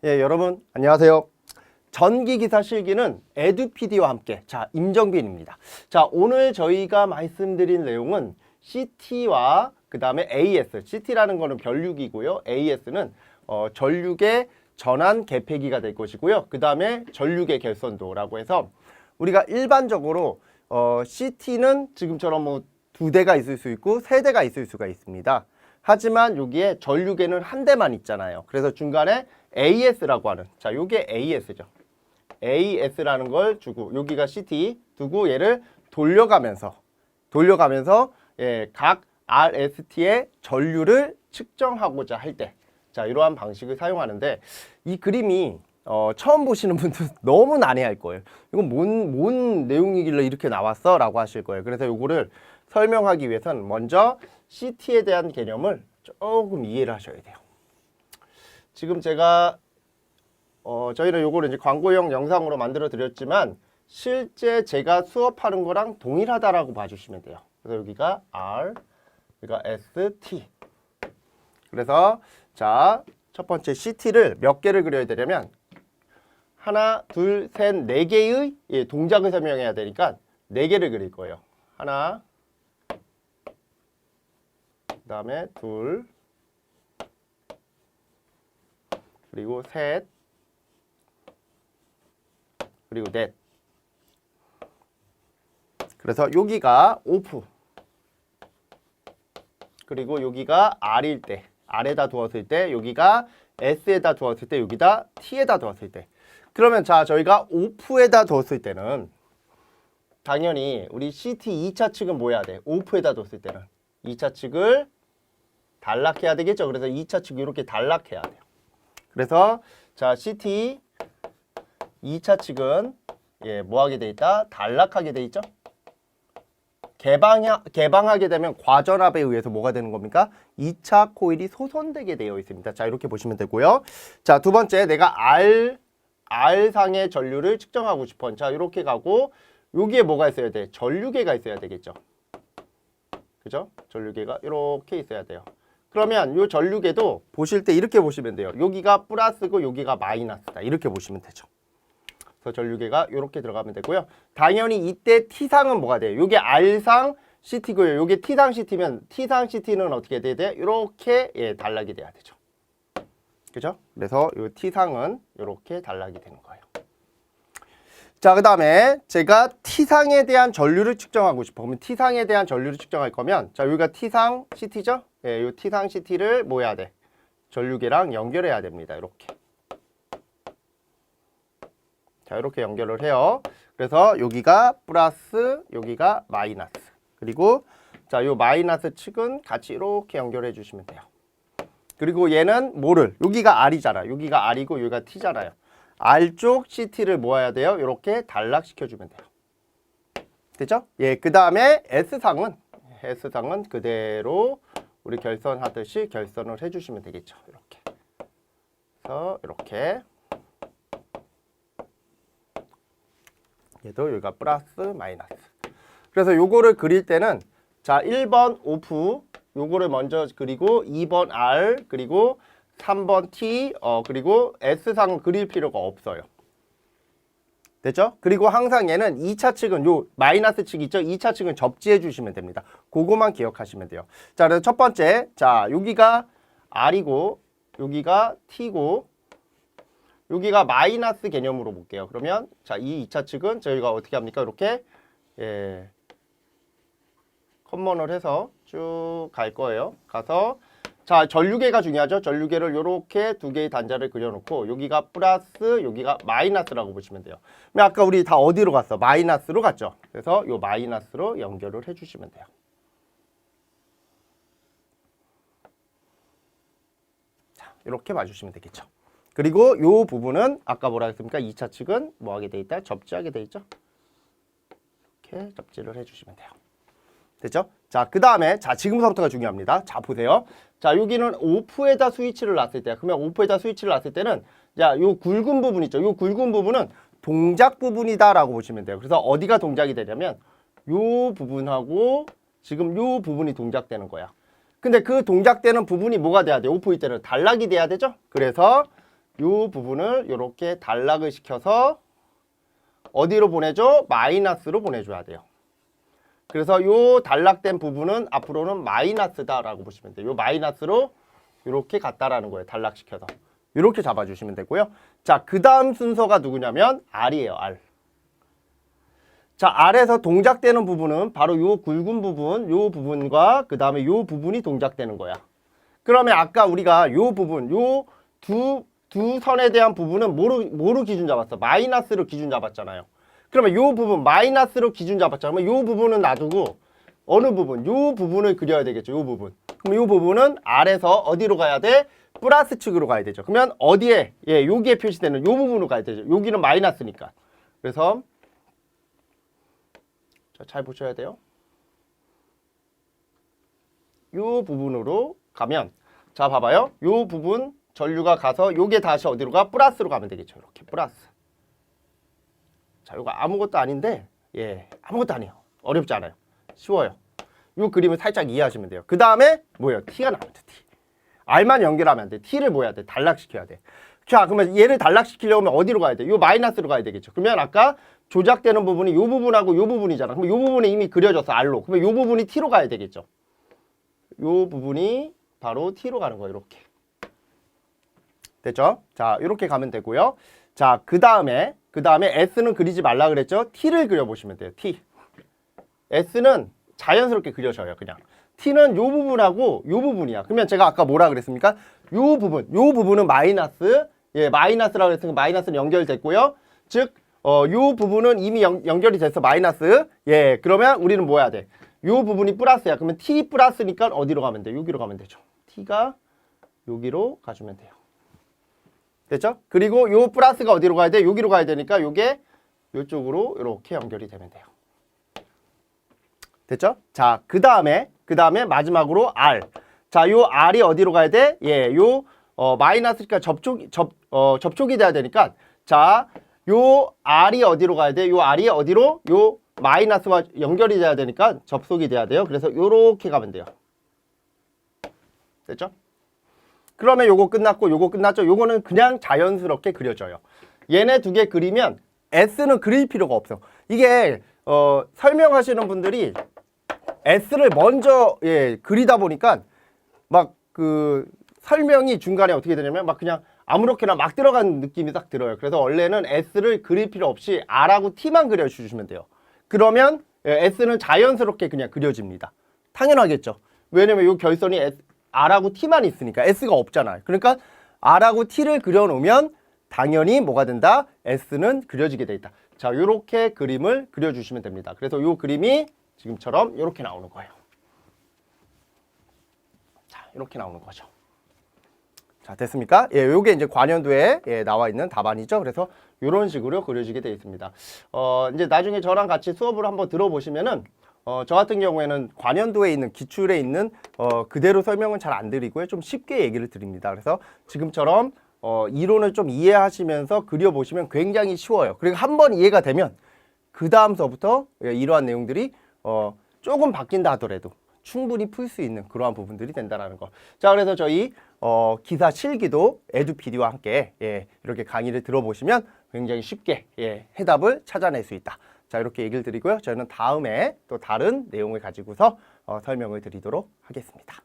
예, 여러분 안녕하세요. 전기기사 실기는 에듀피디와 함께 임정빈입니다. 오늘 저희가 말씀드린 내용은 CT와 그 다음에 AS, CT라는 거는 변류기고요. AS는 전류의 전환 개폐기가 될 것이고요. 그 다음에 전류의 결선도라고 해서 우리가 일반적으로 CT는 지금처럼 뭐 2대가 있을 수 있고 3대가 있을 수가 있습니다. 하지만 여기에 전류계는 한 대만 있잖아요. 그래서 중간에 AS라고 하는, 요게 AS죠. AS라는 걸 주고, 여기가 CT 두고 얘를 돌려가면서 각 RST의 전류를 측정하고자 할 때, 이러한 방식을 사용하는데, 이 그림이 처음 보시는 분들 너무 난해할 거예요. 이건 뭔 내용이길래 이렇게 나왔어? 라고 하실 거예요. 그래서 요거를 설명하기 위해서는 먼저 CT에 대한 개념을 조금 이해를 하셔야 돼요. 지금 제가 저희는 요거를 이제 광고용 영상으로 만들어 드렸지만 실제 제가 수업하는 거랑 동일하다라고 봐주시면 돼요. 그래서 여기가 R, 여기가 ST. 그래서 첫 번째 CT를 몇 개를 그려야 되냐면 하나, 둘, 셋, 네 개의 동작을 설명해야 되니까 4개를 그릴 거예요. 하나, 그 다음에 둘, 그리고 셋, 그리고 넷. 그래서 여기가 오프, 그리고 여기가 R일 때, R에다 두었을 때, 여기가 S에다 두었을 때, 여기다 T에다 두었을 때. 그러면 저희가 오프에다 뒀을 때는 당연히 우리 CT 2차 측은 뭐 해야 돼? 오프에다 뒀을 때는 2차 측을 단락해야 되겠죠. 그래서 2차 측 이렇게 단락해야 돼요. 그래서 CT 2차 측은 뭐 하게 돼 있다? 단락하게 돼 있죠. 개방하게 되면 과전압에 의해서 뭐가 되는 겁니까? 2차 코일이 소선되게 되어 있습니다. 이렇게 보시면 되고요. 두 번째, 내가 R상의 전류를 측정하고 싶어. 이렇게 가고 여기에 뭐가 있어야 돼? 전류계가 있어야 되겠죠. 그죠? 전류계가 이렇게 있어야 돼요. 그러면 이 전류계도 보실 때 이렇게 보시면 돼요. 여기가 플러스고 여기가 마이너스다. 이렇게 보시면 되죠. 그래서 전류계가 이렇게 들어가면 되고요. 당연히 이때 T상은 뭐가 돼요? 이게 R상 CT고요. 이게 T상 CT면 T상 CT는 어떻게 돼야 돼요? 이렇게 단락이 돼야 되죠. 그죠? 그래서 이 T상은 이렇게 단락이 되는 거예요. 그 다음에 제가 T상에 대한 전류를 측정하고 싶어. 그러면 T상에 대한 전류를 측정할 거면 여기가 T상 CT죠? 이 T상 CT를 뭐 해야 돼? 전류계랑 연결해야 됩니다. 이렇게. 이렇게 연결을 해요. 그래서 여기가 플러스, 여기가 마이너스. 그리고 이 마이너스 측은 같이 이렇게 연결해 주시면 돼요. 그리고 얘는 뭐를? 여기가 R이잖아. 여기가 R이고 여기가 T잖아요. R쪽 CT를 모아야 돼요. 이렇게 단락시켜주면 돼요. 됐죠? 그 다음에 S상은 그대로 우리 결선하듯이 결선을 해주시면 되겠죠. 이렇게. 그래서 이렇게. 얘도 여기가 플러스, 마이너스. 그래서 요거를 그릴 때는 1번 오프, 요거를 먼저 그리고 2번 R, 그리고 3번 T, 그리고 S상 그릴 필요가 없어요. 됐죠? 그리고 항상 얘는 2차 측은 요 마이너스 측 있죠? 2차 측은 접지해 주시면 됩니다. 그거만 기억하시면 돼요. 그래서 첫 번째, 여기가 R이고 여기가 T고 여기가 마이너스 개념으로 볼게요. 그러면 이 2차 측은 저희가 어떻게 합니까? 이렇게 컨먼을 해서 쭉 갈 거예요. 가서 전류계가 중요하죠. 전류계를 이렇게 2개의 단자를 그려놓고 여기가 플러스, 여기가 마이너스라고 보시면 돼요. 그럼 아까 우리 다 어디로 갔어? 마이너스로 갔죠. 그래서 이 마이너스로 연결을 해주시면 돼요. 이렇게 봐주시면 되겠죠. 그리고 이 부분은 아까 뭐라 했습니까? 2차 측은 뭐 하게 돼 있다? 접지하게 돼 있죠. 이렇게 접지를 해주시면 돼요. 됐죠? 그 다음에 지금부터가 중요합니다. 보세요. 여기는 오프에다 스위치를 놨을 때, 그러면 오프에다 스위치를 놨을 때는 요 굵은 부분 있죠? 요 굵은 부분은 동작 부분이다라고 보시면 돼요. 그래서 어디가 동작이 되냐면 요 부분하고 지금 요 부분이 동작되는 거야. 근데 그 동작되는 부분이 뭐가 돼야 돼? 오프일 때는 단락이 돼야 되죠? 그래서 요 부분을 이렇게 단락을 시켜서 어디로 보내줘? 마이너스로 보내줘야 돼요. 그래서 요 단락된 부분은 앞으로는 마이너스다라고 보시면 돼요. 요 마이너스로 이렇게 갔다라는 거예요. 단락시켜서. 이렇게 잡아주시면 되고요. 자, 그 다음 순서가 누구냐면 R이에요. R. 자, R에서 동작되는 부분은 바로 요 굵은 부분, 요 부분과 그 다음에 요 부분이 동작되는 거야. 그러면 아까 우리가 요 부분, 요 두 선에 대한 부분은 뭐로 기준 잡았어? 마이너스로 기준 잡았잖아요. 그러면 요 부분, 마이너스로 기준 잡았잖아요. 그러면 요 부분은 놔두고 어느 부분? 요 부분을 그려야 되겠죠. 요 부분. 그럼 요 부분은 R에서 어디로 가야 돼? 플러스 측으로 가야 되죠. 그러면 어디에? 예, 여기에 표시되는 요 부분으로 가야 되죠. 여기는 마이너스니까. 그래서 자, 잘 보셔야 돼요. 요 부분으로 가면 자, 봐봐요. 요 부분 전류가 가서 요게 다시 어디로 가? 플러스로 가면 되겠죠. 이렇게 플러스. 자, 요거 아무것도 아닌데 예, 아무것도 아니에요. 어렵지 않아요. 쉬워요. 요 그림을 살짝 이해하시면 돼요. 그 다음에 뭐예요? T가 나오면 돼. T. R만 연결하면 안 돼. T를 뭐 해야 돼? 단락시켜야 돼. 자, 그러면 얘를 단락시키려면 어디로 가야 돼? 요 마이너스로 가야 되겠죠. 그러면 아까 조작되는 부분이 요 부분하고 요 부분이잖아. 그럼 요 부분이 이미 그려졌어. R로. 그러면 요 부분이 T로 가야 되겠죠. 요 부분이 바로 T로 가는 거예요. 이렇게. 됐죠? 자, 이렇게 가면 되고요. 자, 그 다음에 S는 그리지 말라 그랬죠? T를 그려보시면 돼요. T. S는 자연스럽게 그려져요. 그냥. T는 요 부분하고 요 부분이야. 그러면 제가 아까 뭐라 그랬습니까? 요 부분은 마이너스. 예, 마이너스라고 그랬으니까 마이너스는 연결됐고요. 즉, 요 부분은 이미 연결이 돼서 마이너스. 예, 그러면 우리는 뭐 해야 돼? 요 부분이 플러스야. 그러면 T 플러스니까 어디로 가면 돼? 여기로 가면 되죠. T가 여기로 가주면 돼요. 됐죠? 그리고 요 플러스가 어디로 가야 돼? 여기로 가야 되니까 요게 요쪽으로 이렇게 연결이 되면 돼요. 됐죠? 자, 그 다음에 마지막으로 R. 자, 요 R이 어디로 가야 돼? 예, 요 마이너스니까 접촉이 돼야 되니까 자, 요 R이 어디로 가야 돼? 요 R이 어디로? 요 마이너스와 연결이 돼야 되니까 접속이 돼야 돼요. 그래서 요렇게 가면 돼요. 됐죠? 그러면 요거 끝났고 요거 끝났죠? 요거는 그냥 자연스럽게 그려져요. 얘네 두 개 그리면 S는 그릴 필요가 없어. 이게 설명하시는 분들이 S를 먼저 예, 그리다 보니까 막 그 설명이 중간에 어떻게 되냐면 막 그냥 아무렇게나 막 들어간 느낌이 딱 들어요. 그래서 원래는 S를 그릴 필요 없이 R하고 T만 그려주시면 돼요. 그러면 예, S는 자연스럽게 그냥 그려집니다. 당연하겠죠. 왜냐면 이 결선이 R하고 T만 있으니까 S가 없잖아요. 그러니까 R하고 T를 그려놓으면 당연히 뭐가 된다? S는 그려지게 돼 있다. 자, 이렇게 그림을 그려주시면 됩니다. 그래서 이 그림이 지금처럼 이렇게 나오는 거예요. 자, 이렇게 나오는 거죠. 자, 됐습니까? 예, 요게 이제 관연도에 예, 나와 있는 답안이죠. 그래서 이런 식으로 그려지게 되어 있습니다. 이제 나중에 저랑 같이 수업을 한번 들어보시면은 저 같은 경우에는 관연도에 있는 기출에 있는 그대로 설명은 잘 안 드리고요. 좀 쉽게 얘기를 드립니다. 그래서 지금처럼 이론을 좀 이해하시면서 그려보시면 굉장히 쉬워요. 그리고 한번 이해가 되면 그 다음서부터 이러한 내용들이 조금 바뀐다 하더라도 충분히 풀 수 있는 그러한 부분들이 된다는 거. 자, 그래서 저희 기사 실기도 에듀피디와 함께 예, 이렇게 강의를 들어보시면 굉장히 쉽게 예, 해답을 찾아낼 수 있다. 자, 이렇게 얘기를 드리고요. 저는 다음에 또 다른 내용을 가지고서 설명을 드리도록 하겠습니다.